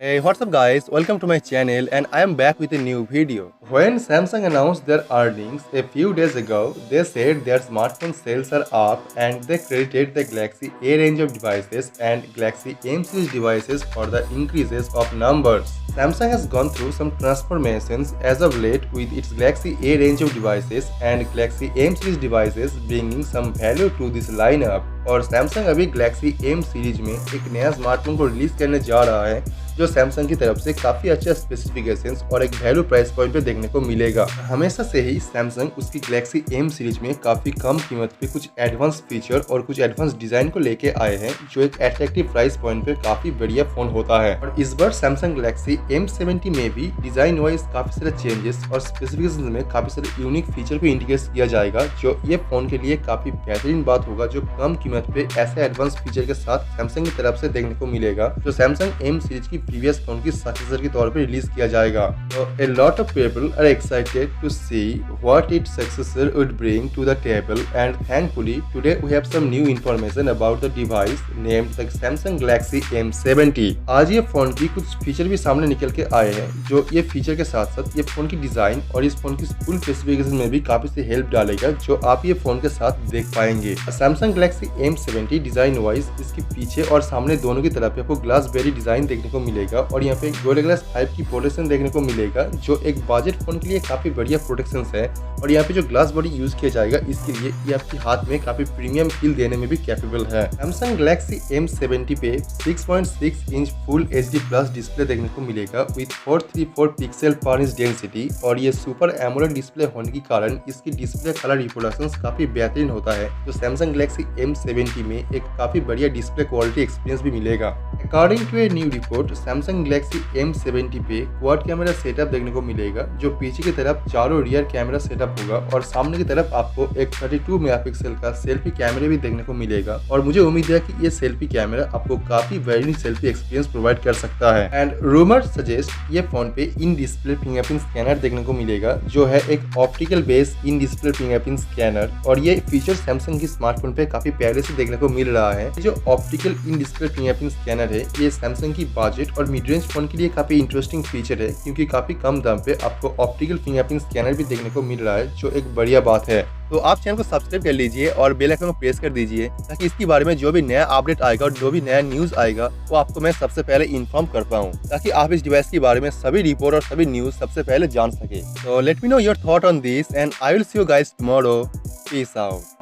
Hey, what's up guys? Welcome to my channel and I am back with a new video. When Samsung announced their earnings a few days ago, they said their smartphone sales are up and they credited the Galaxy A range of devices and Galaxy M series devices for the increases of numbers. Samsung has gone through some transformations as of late with its Galaxy A range of devices and Galaxy M series devices bringing some value to this lineup. और Samsung अभी Galaxy M series में एक नया smartphone को release करने जा रहा है जो सैमसंग की तरफ से काफी अच्छा स्पेसिफिकेशंस और एक वैल्यू प्राइस पॉइंट पे देखने को मिलेगा। हमेशा से ही सैमसंग उसकी गैलेक्सी M सीरीज में काफी कम कीमत पे कुछ एडवांस फीचर और कुछ एडवांस डिजाइन को लेके आए हैं जो एक अट्रैक्टिव प्राइस पॉइंट पे काफी बढ़िया फोन होता है। और इस बार सैमसंग गैलेक्सी M70 में भी डिजाइन वाइज काफी सारे चेंजेस और स्पेसिफिकेशन में काफी सारे यूनिक फीचर को इंटीग्रेट किया जाएगा जो ये फोन के लिए काफी बेहतरीन बात होगा जो कम कीमत पे ऐसे एडवांस फीचर के साथ सैमसंग की तरफ से देखने को मिलेगा जो सैमसंग M सीरीज की प्रीवियस फोन की सक्सेसर के तौर पे रिलीज किया जाएगा। तो a lot of people are excited to see what its successor would bring to the table and thankfully today we have some new information about the device named the Samsung Galaxy M70। आज ये phone की कुछ feature भी सामने निकल के आए हैं जो ये फीचर के साथ साथ ये फोन की डिजाइन और इस फोन की फुल स्पेसिफिकेशन में भी काफी से हेल्प डालेगा जो आप ये फोन के साथ देख पाएंगे। Samsung Galaxy M70 design wise इसके पीछे और सामने दोनों की तरफ आपको ग्लास बेरी डिजाइन देखने को मिलेगा और यहाँ पे गोरिल्ला ग्लास 5 की प्रोटेक्शन देखने को मिलेगा जो एक बजट फोन के लिए काफी बढ़िया प्रोटेक्शन है। और यहाँ पे जो ग्लास बॉडी यूज किया जाएगा इसके लिए ये आपके हाथ में काफी प्रीमियम फील देने में भी कैपेबल है। Samsung Galaxy M70 पे 6.6 inch full HD plus display देखने को मिलेगा विद 434 पिक्सल पर इंच डेंसिटी और ये सुपर एमोलेड डिस्प्ले होने के कारण इसकी डिस्प्ले कलर रिप्रोडक्शन काफी बेहतरीन होता है जो Samsung Galaxy M70 में एक काफी बढ़िया डिस्प्ले क्वालिटी एक्सपीरियंस भी मिलेगा। According to a new report Samsung Galaxy M70 पे क्वाड कैमरा सेटअप देखने को मिलेगा जो पीछे की तरफ चारों रियर कैमरा सेटअप होगा और सामने की तरफ आपको एक 32 मेगापिक्सल का सेल्फी कैमरा भी देखने को मिलेगा। और मुझे उम्मीद है कि ये सेल्फी कैमरा आपको काफी बेहतरीन सेल्फी एक्सपीरियंस प्रोवाइड कर सकता है। एंड रूमर सजेस्ट ये फोन पे इन डिस्प्ले फिंगरप्रिंट स्कैनर देखने को मिलेगा जो है एक optical base in display fingerprint scanner और ये फीचर सैमसंग की स्मार्टफोन पे काफी पहले से देखने को मिल रहा है। जो optical in display fingerprint scanner है ये सैमसंग की बजट और मिड रेंज फोन के लिए काफी इंटरेस्टिंग फीचर है क्योंकि काफी कम दाम पे आपको ऑप्टिकल फिंगरप्रिंट स्कैनर भी देखने को मिल रहा है जो एक बढ़िया बात है। तो आप चैनल को सब्सक्राइब कर लीजिए और बेल आइकन को प्रेस कर दीजिए ताकि इसके बारे में जो भी नया अपडेट आएगा और जो भी नया न्यूज आएगा वो आपको मैं सबसे पहले इन्फॉर्म कर पाऊँ ताकि आप इस डिवाइस के बारे में सभी रिपोर्ट और सभी न्यूज सबसे पहले जान सके। तो let me know your thought on this and I will see you guys tomorrow. Peace out.